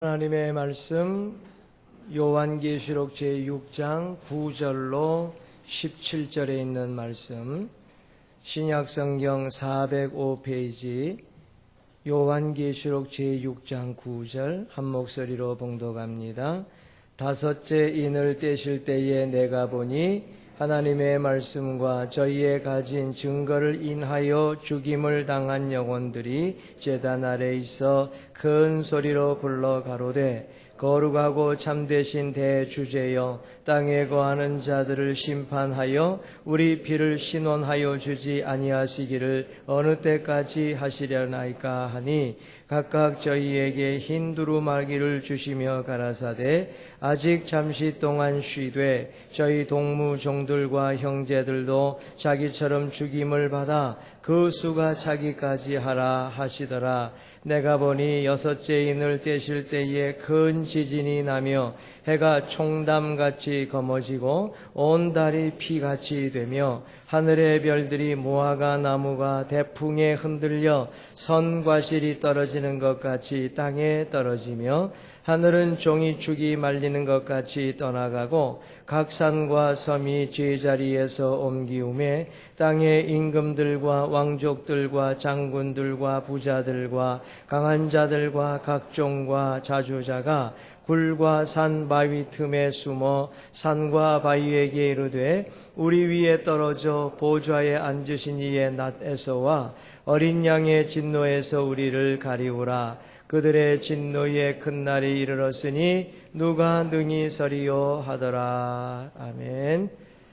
하나님의 말씀 요한계시록 제6장 9절로 17절에 있는 말씀, 신약성경 405페이지 요한계시록 제6장 9절 한 목소리로 봉독합니다. 다섯째 인을 떼실 때에 내가 보니 하나님의 말씀과 저희의 가진 증거를 인하여 죽임을 당한 영혼들이 제단 아래 있어 큰 소리로 불러 가로되 거룩하고 참되신 대주제여, 땅에 거하는 자들을 심판하여 우리 피를 신원하여 주지 아니하시기를 어느 때까지 하시려나이까 하니, 각각 저희에게 흰 두루마기를 주시며 가라사대 아직 잠시 동안 쉬되 저희 동무종들과 형제들도 자기처럼 죽임을 받아 그 수가 차기까지 하라 하시더라. 내가 보니 여섯째 인을 떼실 때에 큰 지진이 나며 해가 총담같이 검어지고 온 달이 피같이 되며 하늘의 별들이 무화과 나무가 대풍에 흔들려 선과실이 떨어지는 것 같이 땅에 떨어지며 하늘은 종이축이 말리는 것 같이 떠나가고 각 산과 섬이 제자리에서 옮기우매 땅의 임금들과 왕족들과 장군들과 부자들과 강한 자들과 각종과 자주자가 굴과 산 바위 틈에 숨어 산과 바위에게 이르되 우리 위에 떨어져 보좌에 앉으신 이의 낫에서와 어린 양의 진노에서 우리를 가리우라. 그들의 진노의 큰 날이 이르렀으니 누가 능히 서리요 하더라. 아멘.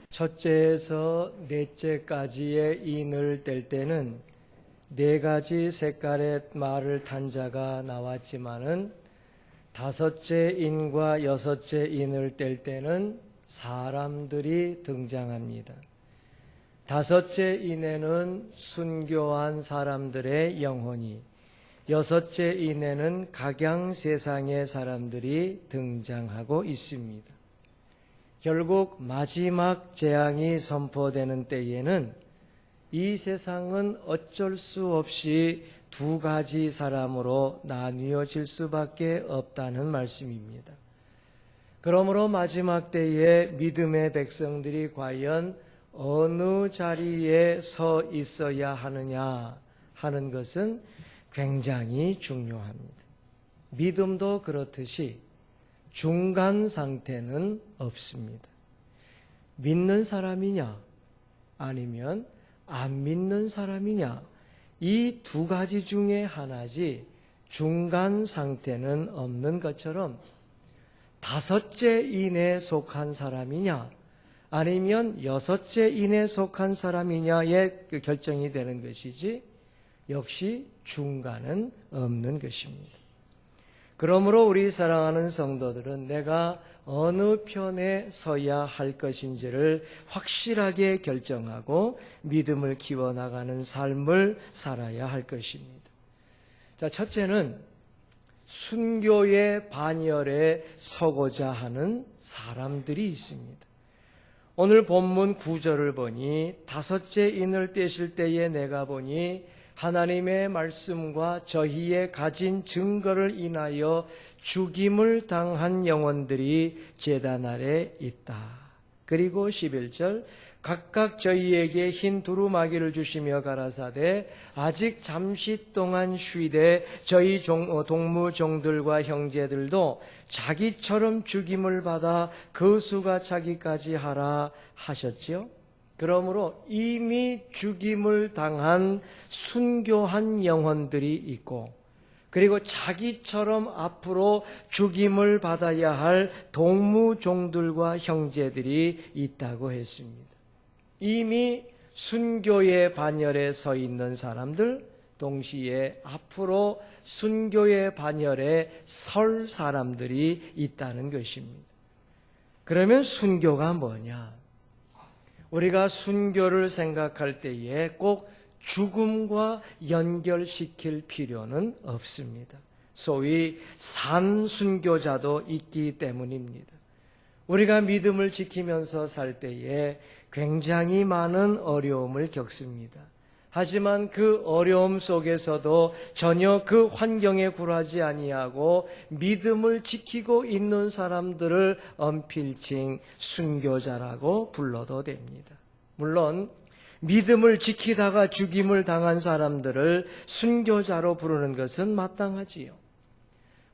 첫째에서 넷째까지의 인을 뗄 때는 네 가지 색깔의 말을 탄 자가 나왔지만은 다섯째 인과 여섯째 인을 뗄 때는 사람들이 등장합니다. 다섯째 인에는 순교한 사람들의 영혼이, 여섯째 인에는 각양 세상의 사람들이 등장하고 있습니다. 결국 마지막 재앙이 선포되는 때에는 이 세상은 어쩔 수 없이 두 가지 사람으로 나뉘어질 수밖에 없다는 말씀입니다. 그러므로 마지막 때에 믿음의 백성들이 과연 어느 자리에 서 있어야 하느냐 하는 것은 굉장히 중요합니다. 믿음도 그렇듯이 중간 상태는 없습니다. 믿는 사람이냐 아니면 안 믿는 사람이냐, 이 두 가지 중에 하나지 중간 상태는 없는 것처럼 다섯째 인에 속한 사람이냐 아니면 여섯째 인에 속한 사람이냐의 결정이 되는 것이지 역시 중간은 없는 것입니다. 그러므로 우리 사랑하는 성도들은 내가 어느 편에 서야 할 것인지를 확실하게 결정하고 믿음을 키워나가는 삶을 살아야 할 것입니다. 자, 첫째는 순교의 반열에 서고자 하는 사람들이 있습니다. 오늘 본문 9절을 보니 다섯째 인을 떼실 때에 내가 보니 하나님의 말씀과 저희의 가진 증거를 인하여 죽임을 당한 영혼들이 제단 아래 있다. 그리고 11절 각각 저희에게 흰 두루마기를 주시며 가라사대 아직 잠시 동안 쉬되 저희 동무종들과 형제들도 자기처럼 죽임을 받아 그 수가 차기까지 하라 하셨지요. 그러므로 이미 죽임을 당한 순교한 영혼들이 있고, 그리고 자기처럼 앞으로 죽임을 받아야 할 동무종들과 형제들이 있다고 했습니다. 이미 순교의 반열에 서 있는 사람들, 동시에 앞으로 순교의 반열에 설 사람들이 있다는 것입니다. 그러면 순교가 뭐냐? 우리가 순교를 생각할 때에 꼭 죽음과 연결시킬 필요는 없습니다. 소위 산순교자도 있기 때문입니다. 우리가 믿음을 지키면서 살 때에 굉장히 많은 어려움을 겪습니다. 하지만 그 어려움 속에서도 전혀 그 환경에 굴하지 아니하고 믿음을 지키고 있는 사람들을 언필칭 순교자라고 불러도 됩니다. 물론 믿음을 지키다가 죽임을 당한 사람들을 순교자로 부르는 것은 마땅하지요.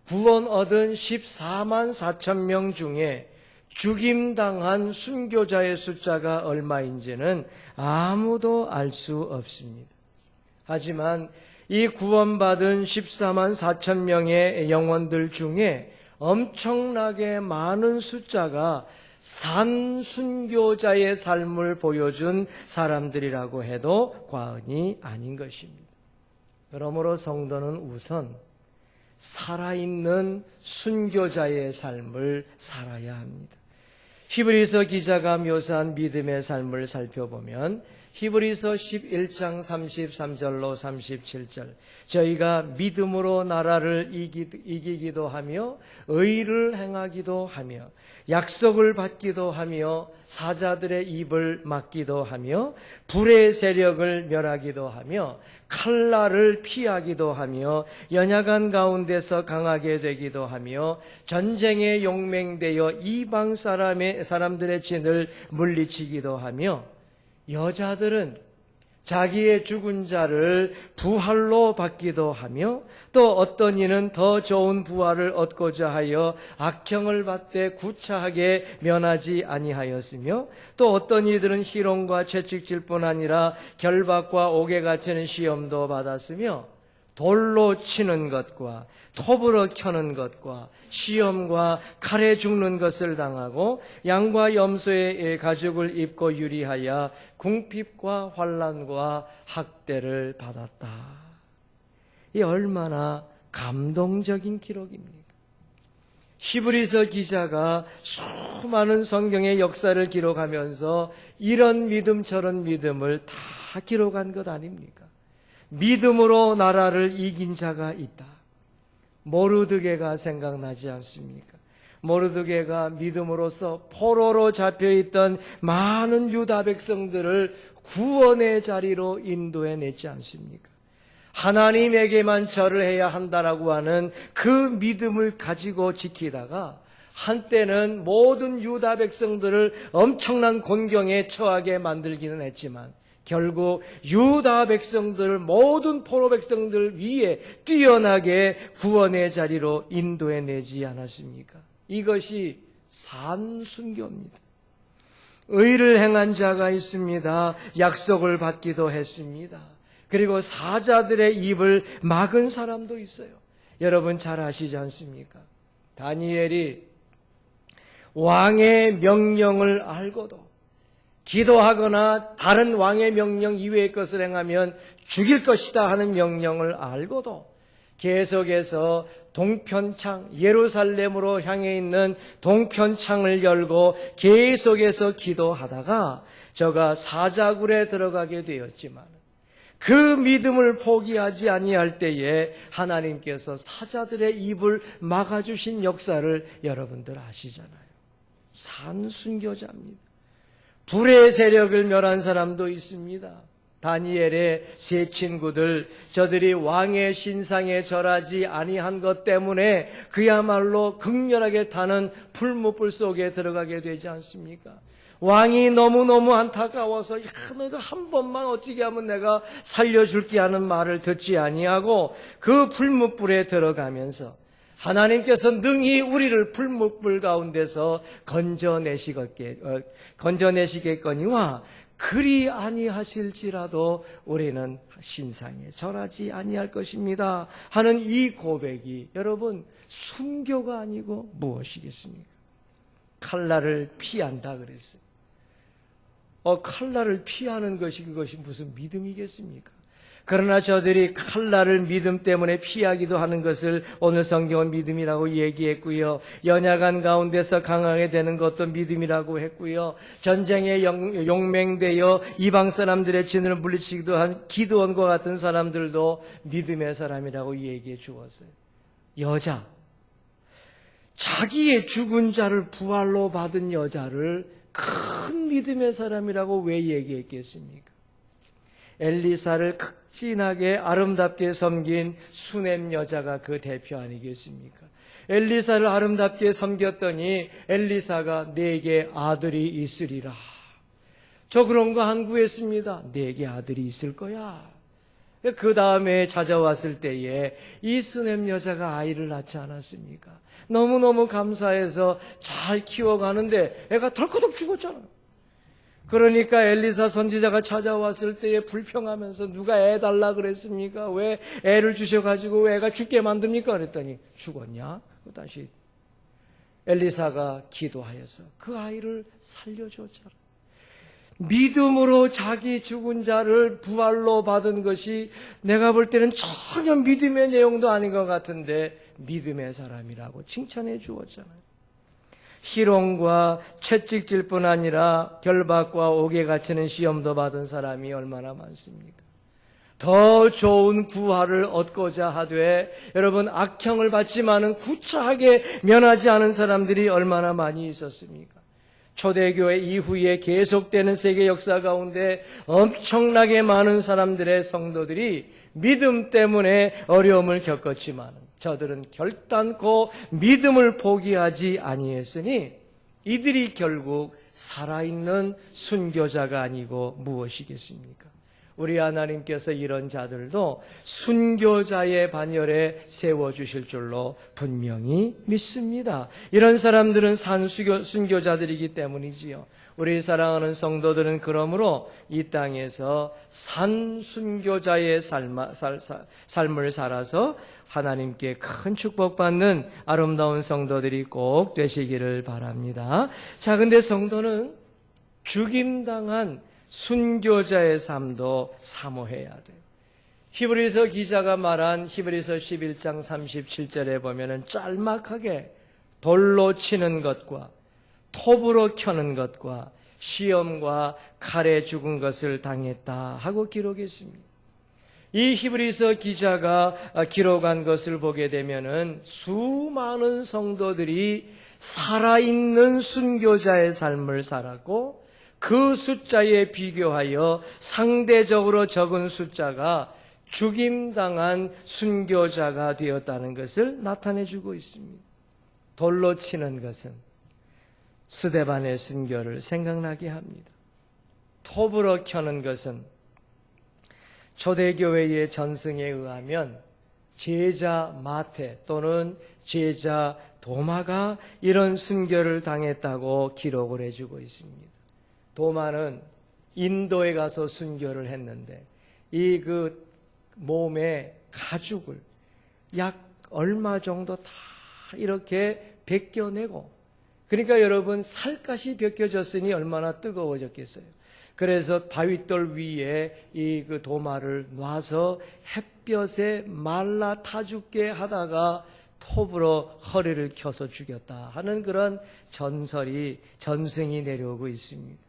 구원 얻은 14만 4천 명 중에 죽임당한 순교자의 숫자가 얼마인지는 아무도 알 수 없습니다. 하지만 이 구원받은 14만 4천 명의 영혼들 중에 엄청나게 많은 숫자가 산순교자의 삶을 보여준 사람들이라고 해도 과언이 아닌 것입니다. 그러므로 성도는 우선 살아있는 순교자의 삶을 살아야 합니다. 히브리서 기자가 묘사한 믿음의 삶을 살펴보면 히브리서 11장 33절로 37절 저희가 믿음으로 나라를 이기기도 하며 의를 행하기도 하며 약속을 받기도 하며 사자들의 입을 막기도 하며 불의 세력을 멸하기도 하며 칼날을 피하기도 하며 연약한 가운데서 강하게 되기도 하며 전쟁에 용맹되어 이방 사람들의 진을 물리치기도 하며 여자들은 자기의 죽은 자를 부활로 받기도 하며 또 어떤 이는 더 좋은 부활을 얻고자 하여 악형을 받되 구차하게 면하지 아니하였으며 또 어떤 이들은 희롱과 채찍질 뿐 아니라 결박과 옥에 갇히는 시험도 받았으며 돌로 치는 것과 톱으로 켜는 것과 시험과 칼에 죽는 것을 당하고 양과 염소의 가죽을 입고 유리하여 궁핍과 환난과 학대를 받았다. 이 얼마나 감동적인 기록입니까? 히브리서 기자가 수많은 성경의 역사를 기록하면서 이런 믿음 저런 믿음을 다 기록한 것 아닙니까? 믿음으로 나라를 이긴 자가 있다. 모르드게가 생각나지 않습니까? 모르드게가 믿음으로써 포로로 잡혀있던 많은 유다 백성들을 구원의 자리로 인도해냈지 않습니까? 하나님에게만 절을 해야 한다라고 하는 그 믿음을 가지고 지키다가 한때는 모든 유다 백성들을 엄청난 곤경에 처하게 만들기는 했지만 결국 유다 백성들을 모든 포로 백성들 위에 뛰어나게 구원의 자리로 인도해내지 않았습니까? 이것이 산순교입니다. 의를 행한 자가 있습니다. 약속을 받기도 했습니다. 그리고 사자들의 입을 막은 사람도 있어요. 여러분 잘 아시지 않습니까? 다니엘이 왕의 명령을 알고도 기도하거나 다른 왕의 명령 이외의 것을 행하면 죽일 것이다 하는 명령을 알고도 계속해서 동편창, 예루살렘으로 향해 있는 동편창을 열고 계속해서 기도하다가 저가 사자굴에 들어가게 되었지만 그 믿음을 포기하지 아니할 때에 하나님께서 사자들의 입을 막아주신 역사를 여러분들 아시잖아요. 산순교자입니다. 불의 세력을 멸한 사람도 있습니다. 다니엘의 세 친구들, 저들이 왕의 신상에 절하지 아니한 것 때문에 그야말로 극렬하게 타는 풀무불 속에 들어가게 되지 않습니까? 왕이 너무너무 안타까워서 너도 한 번만 어떻게 하면 내가 살려줄게 하는 말을 듣지 아니하고 그 풀무불에 들어가면서 하나님께서 능히 우리를 풀무불 가운데서 건져내시겠거니와 그리 아니하실지라도 우리는 신상에 절하지 아니할 것입니다 하는 이 고백이 여러분 순교가 아니고 무엇이겠습니까? 칼날을 피한다 그랬어요. 칼날을 피하는 것이 그것이 무슨 믿음이겠습니까? 그러나 저들이 칼날을 믿음 때문에 피하기도 하는 것을 오늘 성경은 믿음이라고 얘기했고요. 연약한 가운데서 강하게 되는 것도 믿음이라고 했고요. 전쟁에 용맹되어 이방 사람들의 진을 물리치기도 한 기드온과 같은 사람들도 믿음의 사람이라고 얘기해 주었어요. 여자, 자기의 죽은 자를 부활로 받은 여자를 큰 믿음의 사람이라고 왜 얘기했겠습니까? 엘리사를 극진하게 아름답게 섬긴 수넴 여자가 그 대표 아니겠습니까? 엘리사를 아름답게 섬겼더니 엘리사가 내게 아들이 있으리라. 저 그런 거 안 구했습니다. 내게 아들이 있을 거야. 그 다음에 찾아왔을 때에 이 수넴 여자가 아이를 낳지 않았습니까? 너무너무 감사해서 잘 키워가는데 애가 덜커덕 죽었잖아요. 그러니까 엘리사 선지자가 찾아왔을 때에 불평하면서 누가 애 달라 그랬습니까? 왜 애를 주셔가지고 애가 죽게 만듭니까? 그랬더니 죽었냐? 다시 엘리사가 기도하여서 그 아이를 살려줬잖아. 믿음으로 자기 죽은 자를 부활로 받은 것이 내가 볼 때는 전혀 믿음의 내용도 아닌 것 같은데 믿음의 사람이라고 칭찬해 주었잖아요. 희롱과 채찍질 뿐 아니라 결박과 옥에 갇히는 시험도 받은 사람이 얼마나 많습니까? 더 좋은 부활을 얻고자 하되 여러분 악형을 받지만은 구차하게 면하지 않은 사람들이 얼마나 많이 있었습니까? 초대교회 이후에 계속되는 세계 역사 가운데 엄청나게 많은 사람들의 성도들이 믿음 때문에 어려움을 겪었지만 저들은 결단코 믿음을 포기하지 아니했으니 이들이 결국 살아있는 순교자가 아니고 무엇이겠습니까? 우리 하나님께서 이런 자들도 순교자의 반열에 세워주실 줄로 분명히 믿습니다. 이런 사람들은 순교자들이기 때문이지요. 우리 사랑하는 성도들은 그러므로 이 땅에서 산순교자의 삶을 살아서 하나님께 큰 축복받는 아름다운 성도들이 꼭 되시기를 바랍니다. 자, 근데 성도는 죽임당한 순교자의 삶도 사모해야 돼요. 히브리서 기자가 말한 히브리서 11장 37절에 보면은 짤막하게 돌로 치는 것과 톱으로 켜는 것과 시험과 칼에 죽은 것을 당했다 하고 기록했습니다. 이 히브리서 기자가 기록한 것을 보게 되면은 수많은 성도들이 살아있는 순교자의 삶을 살았고 그 숫자에 비교하여 상대적으로 적은 숫자가 죽임당한 순교자가 되었다는 것을 나타내주고 있습니다. 돌로 치는 것은 스데반의 순교를 생각나게 합니다. 톱으로 켜는 것은 초대교회의 전승에 의하면 제자 마태 또는 제자 도마가 이런 순교를 당했다고 기록을 해주고 있습니다. 도마는 인도에 가서 순교를 했는데 이 그 몸에 가죽을 약 얼마 정도 다 이렇게 벗겨내고 그러니까 여러분 살갗이 벗겨졌으니 얼마나 뜨거워졌겠어요. 그래서 바윗돌 위에 이 그 도마를 놔서 햇볕에 말라 타 죽게 하다가 톱으로 허리를 켜서 죽였다 하는 그런 전승이 내려오고 있습니다.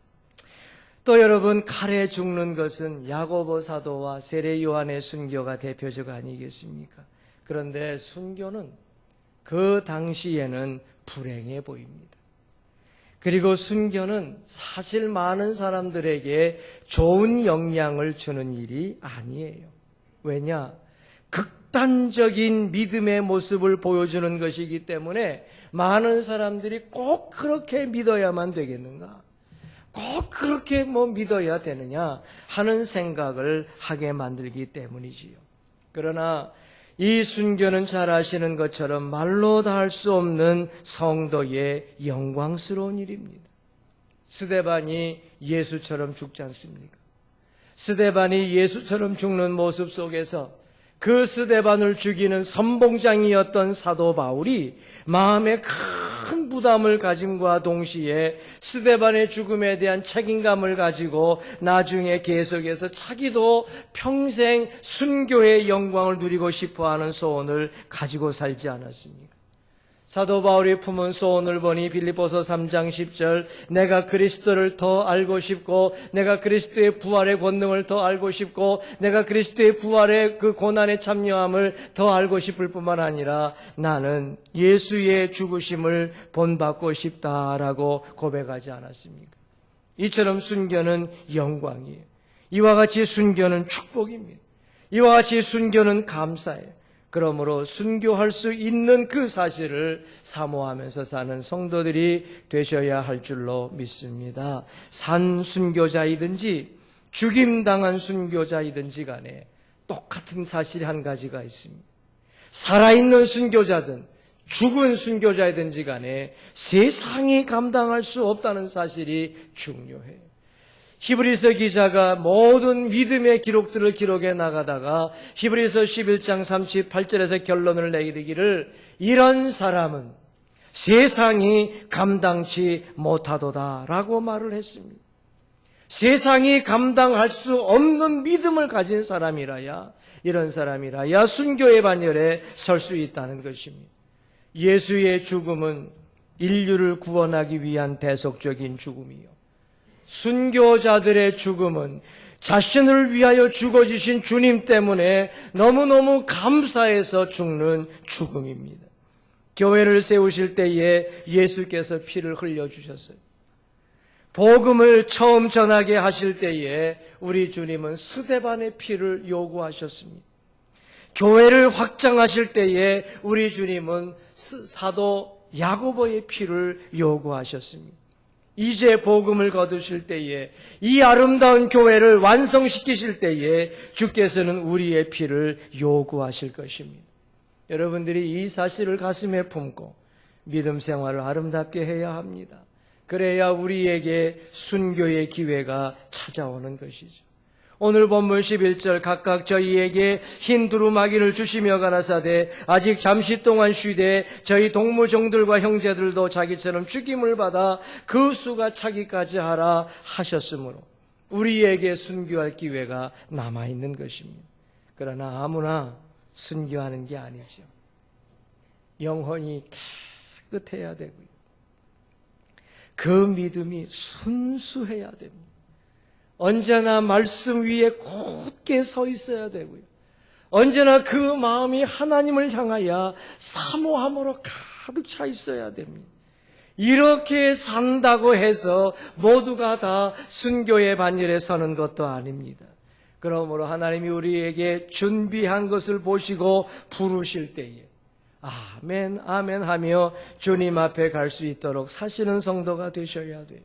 또 여러분 칼에 죽는 것은 야고보 사도와 세례 요한의 순교가 대표적 아니겠습니까? 그런데 순교는 그 당시에는 불행해 보입니다. 그리고 순교는 사실 많은 사람들에게 좋은 영향을 주는 일이 아니에요. 왜냐? 극단적인 믿음의 모습을 보여주는 것이기 때문에 많은 사람들이 꼭 그렇게 믿어야만 되겠는가? 꼭 그렇게 믿어야 되느냐 하는 생각을 하게 만들기 때문이지요. 그러나 이 순교는 잘 아시는 것처럼 말로 다 할 수 없는 성도의 영광스러운 일입니다. 스데반이 예수처럼 죽지 않습니까? 스데반이 예수처럼 죽는 모습 속에서 그 스데반을 죽이는 선봉장이었던 사도 바울이 마음에 큰 부담을 가짐과 동시에 스데반의 죽음에 대한 책임감을 가지고 나중에 계속해서 자기도 평생 순교의 영광을 누리고 싶어하는 소원을 가지고 살지 않았습니까? 사도 바울이 품은 소원을 보니 빌립보서 3장 10절 내가 그리스도를 더 알고 싶고 내가 그리스도의 부활의 권능을 더 알고 싶고 내가 그리스도의 부활의 그 고난에 참여함을 더 알고 싶을 뿐만 아니라 나는 예수의 죽으심을 본받고 싶다라고 고백하지 않았습니까? 이처럼 순교는 영광이에요. 이와 같이 순교는 축복입니다. 이와 같이 순교는 감사예요. 그러므로 순교할 수 있는 그 사실을 사모하면서 사는 성도들이 되셔야 할 줄로 믿습니다. 산 순교자이든지 죽임당한 순교자이든지 간에 똑같은 사실이 한 가지가 있습니다. 살아있는 순교자든 죽은 순교자이든지 간에 세상이 감당할 수 없다는 사실이 중요해요. 히브리서 기자가 모든 믿음의 기록들을 기록해 나가다가 히브리서 11장 38절에서 결론을 내리기를 이런 사람은 세상이 감당치 못하도다 라고 말을 했습니다. 세상이 감당할 수 없는 믿음을 가진 사람이라야, 이런 사람이라야 순교의 반열에 설 수 있다는 것입니다. 예수의 죽음은 인류를 구원하기 위한 대속적인 죽음이요, 순교자들의 죽음은 자신을 위하여 죽어주신 주님 때문에 너무너무 감사해서 죽는 죽음입니다. 교회를 세우실 때에 예수께서 피를 흘려주셨어요. 복음을 처음 전하게 하실 때에 우리 주님은 스데반의 피를 요구하셨습니다. 교회를 확장하실 때에 우리 주님은 사도 야고보의 피를 요구하셨습니다. 이제 복음을 거두실 때에, 이 아름다운 교회를 완성시키실 때에 주께서는 우리의 피를 요구하실 것입니다. 여러분들이 이 사실을 가슴에 품고 믿음 생활을 아름답게 해야 합니다. 그래야 우리에게 순교의 기회가 찾아오는 것이죠. 오늘 본문 11절 각각 저희에게 흰 두루마기를 주시며 가라사대 아직 잠시 동안 쉬되 저희 동무종들과 형제들도 자기처럼 죽임을 받아 그 수가 차기까지 하라 하셨으므로 우리에게 순교할 기회가 남아있는 것입니다. 그러나 아무나 순교하는 게 아니죠. 영혼이 깨끗해야 되고요, 그 믿음이 순수해야 됩니다. 언제나 말씀 위에 굳게 서 있어야 되고요, 언제나 그 마음이 하나님을 향하여 사모함으로 가득 차 있어야 됩니다. 이렇게 산다고 해서 모두가 다 순교의 반열에 서는 것도 아닙니다. 그러므로 하나님이 우리에게 준비한 것을 보시고 부르실 때에 아멘 아멘 하며 주님 앞에 갈 수 있도록 사시는 성도가 되셔야 돼요.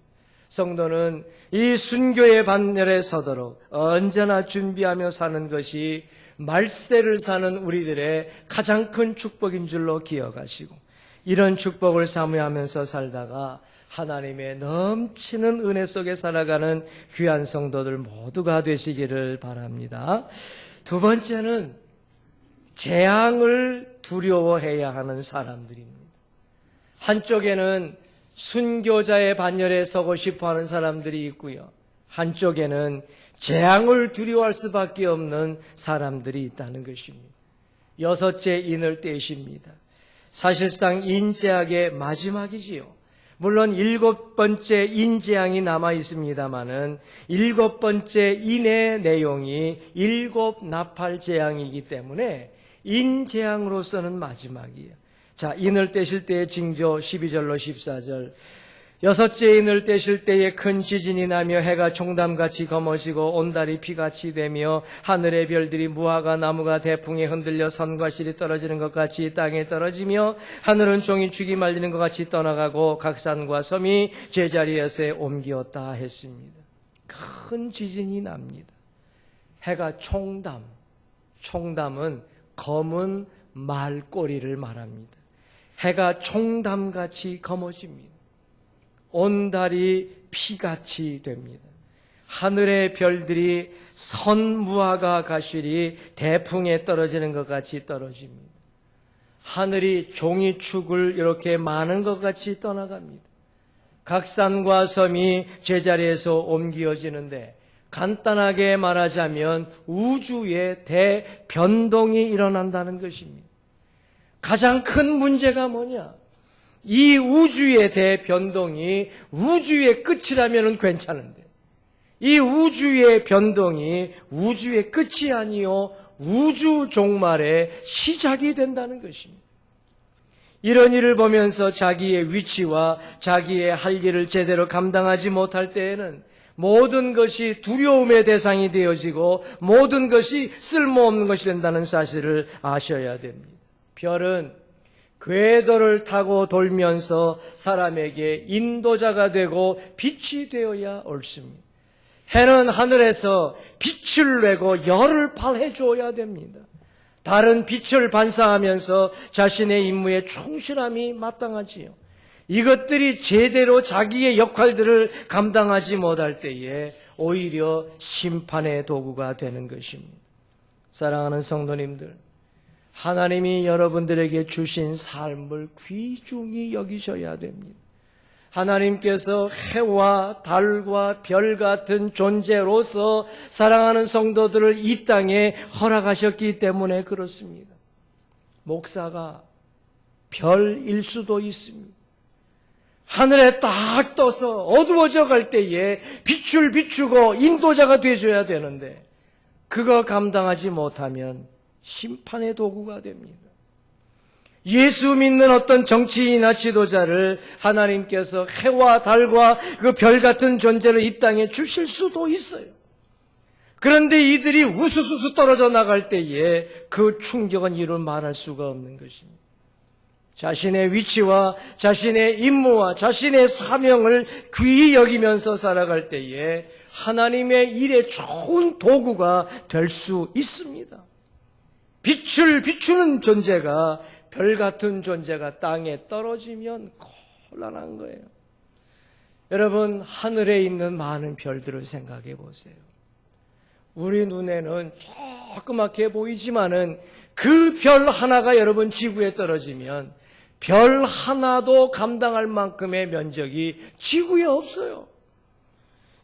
성도는 이 순교의 반열에 서도록 언제나 준비하며 사는 것이 말세를 사는 우리들의 가장 큰 축복인 줄로 기억하시고, 이런 축복을 사모하면서 살다가 하나님의 넘치는 은혜 속에 살아가는 귀한 성도들 모두가 되시기를 바랍니다. 두 번째는 재앙을 두려워해야 하는 사람들입니다. 한쪽에는 순교자의 반열에 서고 싶어하는 사람들이 있고요, 한쪽에는 재앙을 두려워할 수밖에 없는 사람들이 있다는 것입니다. 여섯째 인을 떼십니다. 사실상 인재학의 마지막이지요. 물론 7번째 인재앙이 남아 있습니다마는 7번째 인의 내용이 7 나팔 재앙이기 때문에 인재앙으로서는 마지막이에요. 자, 인을 떼실 때의 징조 12절로 14절. 여섯째 인을 떼실 때에 큰 지진이 나며 해가 총담같이 검어지고 온달이 피같이 되며 하늘의 별들이 무화과 나무가 대풍에 흔들려 선과 실이 떨어지는 것 같이 땅에 떨어지며 하늘은 종이 죽이 말리는 것 같이 떠나가고 각 산과 섬이 제자리에서 옮기었다 했습니다. 큰 지진이 납니다. 해가 총담은 검은 말꼬리를 말합니다. 해가 총담같이 검어집니다. 온달이 피같이 됩니다. 하늘의 별들이 선무화과 가실이 대풍에 떨어지는 것 같이 떨어집니다. 하늘이 종이축을 이렇게 많은 것 같이 떠나갑니다. 각 산과 섬이 제자리에서 옮겨지는데, 간단하게 말하자면 우주의 대변동이 일어난다는 것입니다. 가장 큰 문제가 뭐냐? 이 우주의 대변동이 우주의 끝이라면 괜찮은데, 이 우주의 변동이 우주의 끝이 아니요 우주 종말의 시작이 된다는 것입니다. 이런 일을 보면서 자기의 위치와 자기의 할 일을 제대로 감당하지 못할 때에는 모든 것이 두려움의 대상이 되어지고 모든 것이 쓸모없는 것이 된다는 사실을 아셔야 됩니다. 별은 궤도를 타고 돌면서 사람에게 인도자가 되고 빛이 되어야 옳습니다. 해는 하늘에서 빛을 내고 열을 발해 주어야 됩니다. 다른 빛을 반사하면서 자신의 임무에 충실함이 마땅하지요. 이것들이 제대로 자기의 역할들을 감당하지 못할 때에 오히려 심판의 도구가 되는 것입니다. 사랑하는 성도님들, 하나님이 여러분들에게 주신 삶을 귀중히 여기셔야 됩니다. 하나님께서 해와 달과 별 같은 존재로서 사랑하는 성도들을 이 땅에 허락하셨기 때문에 그렇습니다. 목사가 별일 수도 있습니다. 하늘에 딱 떠서 어두워져 갈 때에 빛을 비추고 인도자가 되어줘야 되는데 그거 감당하지 못하면 심판의 도구가 됩니다. 예수 믿는 어떤 정치인이나 지도자를 하나님께서 해와 달과 그 별 같은 존재를 이 땅에 주실 수도 있어요. 그런데 이들이 우수수수 떨어져 나갈 때에 그 충격은 이루 말할 수가 없는 것입니다. 자신의 위치와 자신의 임무와 자신의 사명을 귀히 여기면서 살아갈 때에 하나님의 일에 좋은 도구가 될 수 있습니다. 빛을 비추는 존재가 별 같은 존재가 땅에 떨어지면 곤란한 거예요. 여러분, 하늘에 있는 많은 별들을 생각해 보세요. 우리 눈에는 조그맣게 보이지만은 그 별 하나가 여러분 지구에 떨어지면 별 하나도 감당할 만큼의 면적이 지구에 없어요.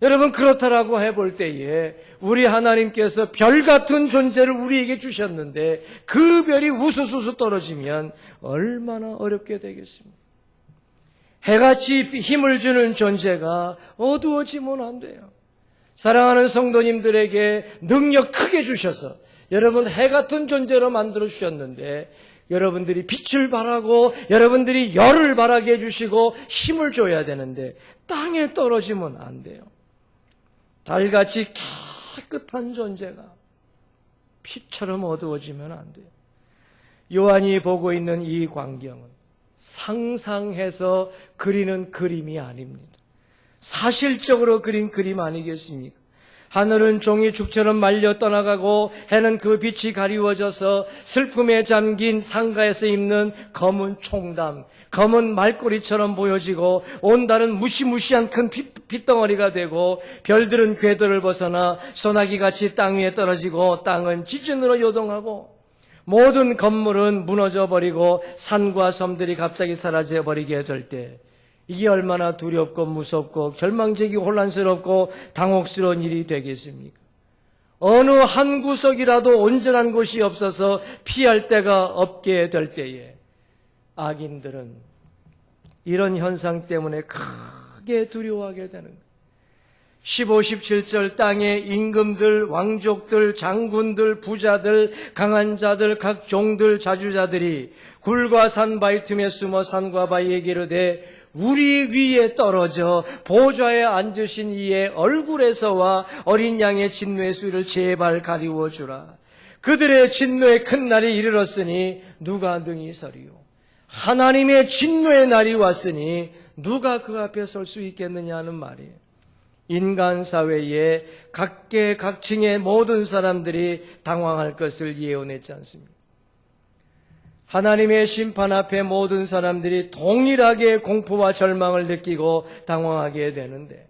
여러분, 그렇다라고 해볼 때에 우리 하나님께서 별 같은 존재를 우리에게 주셨는데 그 별이 우수수수 떨어지면 얼마나 어렵게 되겠습니까? 해같이 힘을 주는 존재가 어두워지면 안 돼요. 사랑하는 성도님들에게 능력 크게 주셔서 여러분 해 같은 존재로 만들어 주셨는데 여러분들이 빛을 발하고 여러분들이 열을 발하게 해주시고 힘을 줘야 되는데 땅에 떨어지면 안 돼요. 달같이 깨끗한 존재가 빛처럼 어두워지면 안 돼요. 요한이 보고 있는 이 광경은 상상해서 그리는 그림이 아닙니다. 사실적으로 그린 그림 아니겠습니까? 하늘은 종이 죽처럼 말려 떠나가고 해는 그 빛이 가리워져서 슬픔에 잠긴 상가에서 입는 검은 총담, 검은 말꼬리처럼 보여지고 온 달은 무시무시한 큰 핏덩어리가 되고 별들은 궤도를 벗어나 소나기같이 땅 위에 떨어지고 땅은 지진으로 요동하고 모든 건물은 무너져 버리고 산과 섬들이 갑자기 사라져 버리게 될 때 이게 얼마나 두렵고 무섭고 절망적이고 혼란스럽고 당혹스러운 일이 되겠습니까? 어느 한 구석이라도 온전한 곳이 없어서 피할 데가 없게 될 때에 악인들은 이런 현상 때문에 크게 두려워하게 되는 거예요. 15, 17절 땅의 임금들, 왕족들, 장군들, 부자들, 강한 자들, 각 종들, 자주자들이 굴과 산 바위 틈에 숨어 산과 바위에게 이르되 우리 위에 떨어져 보좌에 앉으신 이의 얼굴에서와 어린 양의 진노의 수위를 제발 가리워 주라. 그들의 진노의 큰 날이 이르렀으니 누가 능히 서리요. 하나님의 진노의 날이 왔으니 누가 그 앞에 설 수 있겠느냐 하는 말이에요. 인간 사회에 각계각층의 모든 사람들이 당황할 것을 예언했지 않습니까? 하나님의 심판 앞에 모든 사람들이 동일하게 공포와 절망을 느끼고 당황하게 되는데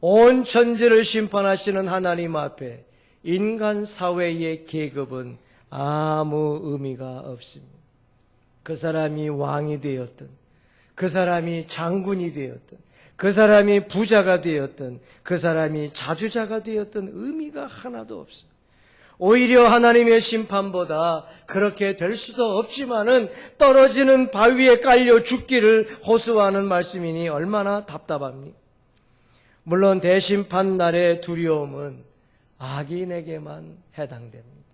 온 천지를 심판하시는 하나님 앞에 인간 사회의 계급은 아무 의미가 없습니다. 그 사람이 왕이 되었든 그 사람이 장군이 되었든 그 사람이 부자가 되었든 그 사람이 자주자가 되었든 의미가 하나도 없습니다. 오히려 하나님의 심판보다 그렇게 될 수도 없지만은 떨어지는 바위에 깔려 죽기를 호소하는 말씀이니 얼마나 답답합니까? 물론 대심판 날의 두려움은 악인에게만 해당됩니다.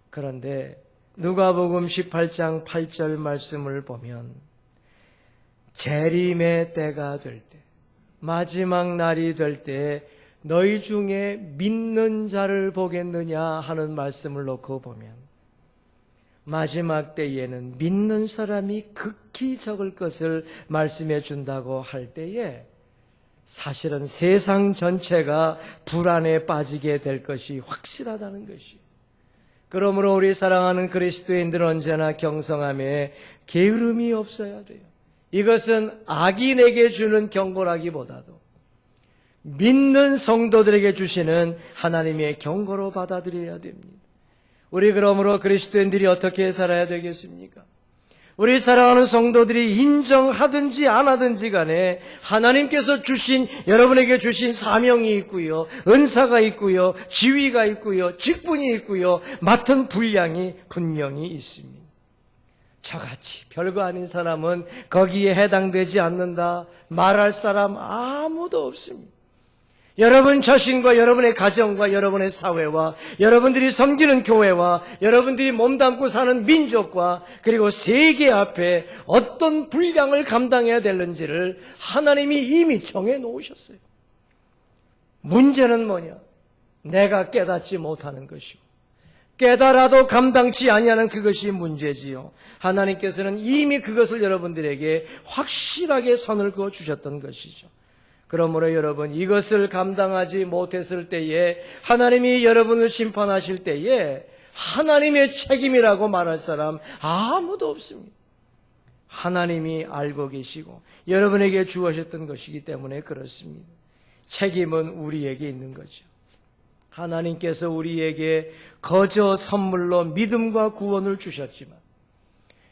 그런데 누가복음 18장 8절 말씀을 보면 재림의 때가 될 때 마지막 날이 될 때 너희 중에 믿는 자를 보겠느냐 하는 말씀을 놓고 보면 마지막 때에는 믿는 사람이 극히 적을 것을 말씀해 준다고 할 때에 사실은 세상 전체가 불안에 빠지게 될 것이 확실하다는 것이에요. 그러므로 우리 사랑하는 그리스도인들은 언제나 경성함에 게으름이 없어야 돼요. 이것은 악인에게 주는 경고라기보다도 믿는 성도들에게 주시는 하나님의 경고로 받아들여야 됩니다. 우리 그러므로 그리스도인들이 어떻게 살아야 되겠습니까? 우리 사랑하는 성도들이 인정하든지 안 하든지 간에 하나님께서 주신, 여러분에게 주신 사명이 있고요, 은사가 있고요, 지위가 있고요, 직분이 있고요, 맡은 분량이 분명히 있습니다. 저같이 별거 아닌 사람은 거기에 해당되지 않는다 말할 사람 아무도 없습니다. 여러분 자신과 여러분의 가정과 여러분의 사회와 여러분들이 섬기는 교회와 여러분들이 몸담고 사는 민족과 그리고 세계 앞에 어떤 분량을 감당해야 되는지를 하나님이 이미 정해 놓으셨어요. 문제는 뭐냐? 내가 깨닫지 못하는 것이고 깨달아도 감당치 아니하는 그것이 문제지요. 하나님께서는 이미 그것을 여러분들에게 확실하게 선을 그어 주셨던 것이죠. 그러므로 여러분, 이것을 감당하지 못했을 때에 하나님이 여러분을 심판하실 때에 하나님의 책임이라고 말할 사람 아무도 없습니다. 하나님이 알고 계시고 여러분에게 주어졌던 것이기 때문에 그렇습니다. 책임은 우리에게 있는 거죠. 하나님께서 우리에게 거저 선물로 믿음과 구원을 주셨지만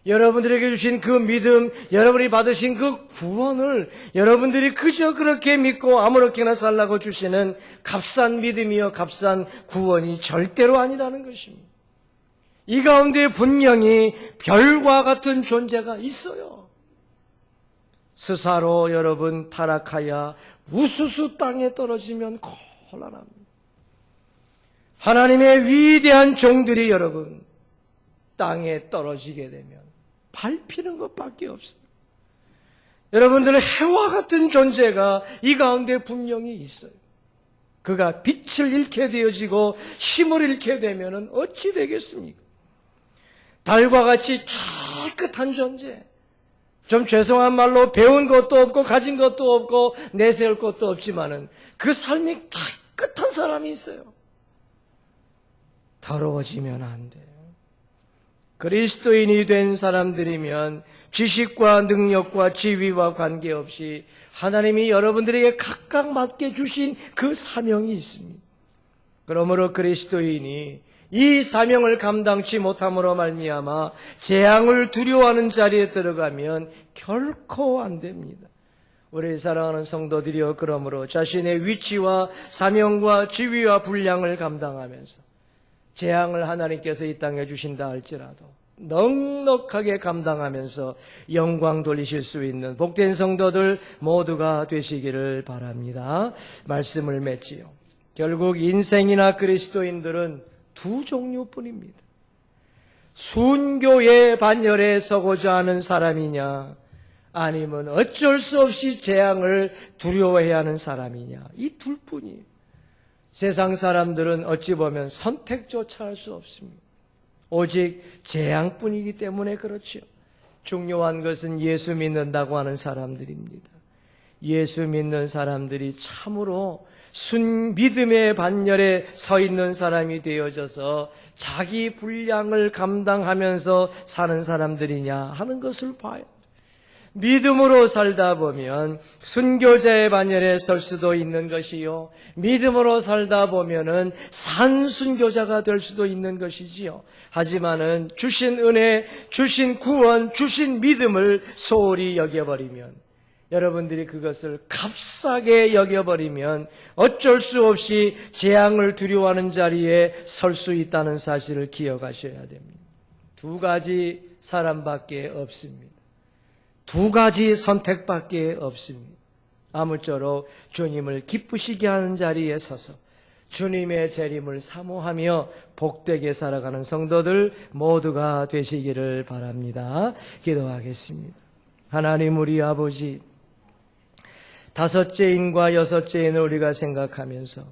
여러분들에게 주신 그 믿음, 여러분이 받으신 그 구원을 여러분들이 그저 그렇게 믿고 아무렇게나 살라고 주시는 값싼 믿음이요 값싼 구원이 절대로 아니라는 것입니다. 이 가운데 분명히 별과 같은 존재가 있어요. 스사로 여러분 타락하여 우수수 땅에 떨어지면 곤란합니다. 하나님의 위대한 종들이 여러분 땅에 떨어지게 되면 밟히는 것밖에 없어요. 여러분들은 해와 같은 존재가 이 가운데 분명히 있어요. 그가 빛을 잃게 되어지고 힘을 잃게 되면 어찌 되겠습니까? 달과 같이 깨끗한 존재, 좀 죄송한 말로 배운 것도 없고 가진 것도 없고 내세울 것도 없지만은 그 삶이 깨끗한 사람이 있어요. 더러워지면 안 돼요. 그리스도인이 된 사람들이면 지식과 능력과 지위와 관계없이 하나님이 여러분들에게 각각 맡겨 주신 그 사명이 있습니다. 그러므로 그리스도인이 이 사명을 감당치 못함으로 말미암아 재앙을 두려워하는 자리에 들어가면 결코 안 됩니다. 우리 사랑하는 성도들이여, 그러므로 자신의 위치와 사명과 지위와 분량을 감당하면서 재앙을 하나님께서 이 땅에 주신다 할지라도 넉넉하게 감당하면서 영광 돌리실 수 있는 복된 성도들 모두가 되시기를 바랍니다. 말씀을 맺지요. 결국 인생이나 그리스도인들은 두 종류뿐입니다. 순교의 반열에 서고자 하는 사람이냐, 아니면 어쩔 수 없이 재앙을 두려워해야 하는 사람이냐, 이 둘뿐이에요. 세상 사람들은 어찌 보면 선택조차 할 수 없습니다. 오직 재앙뿐이기 때문에 그렇죠. 중요한 것은 예수 믿는다고 하는 사람들입니다. 예수 믿는 사람들이 참으로 믿음의 반열에 서 있는 사람이 되어져서 자기 분량을 감당하면서 사는 사람들이냐 하는 것을 봐요. 믿음으로 살다 보면 순교자의 반열에 설 수도 있는 것이요, 믿음으로 살다 보면은 산순교자가 될 수도 있는 것이지요. 하지만은 주신 은혜, 주신 구원, 주신 믿음을 소홀히 여겨버리면, 여러분들이 그것을 값싸게 여겨버리면 어쩔 수 없이 재앙을 두려워하는 자리에 설 수 있다는 사실을 기억하셔야 됩니다. 두 가지 사람밖에 없습니다. 두 가지 선택밖에 없습니다. 아무쪼록 주님을 기쁘시게 하는 자리에 서서 주님의 재림을 사모하며 복되게 살아가는 성도들 모두가 되시기를 바랍니다. 기도하겠습니다. 하나님 우리 아버지, 5째인과 6째인을 우리가 생각하면서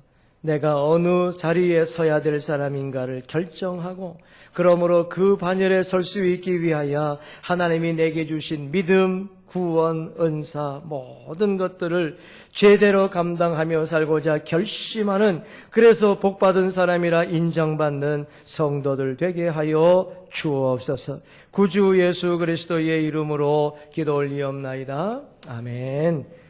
내가 어느 자리에 서야 될 사람인가를 결정하고 그러므로 그 반열에 설 수 있기 위하여 하나님이 내게 주신 믿음, 구원, 은사 모든 것들을 제대로 감당하며 살고자 결심하는, 그래서 복받은 사람이라 인정받는 성도들 되게 하여 주옵소서. 구주 예수 그리스도의 이름으로 기도 올리옵나이다. 아멘.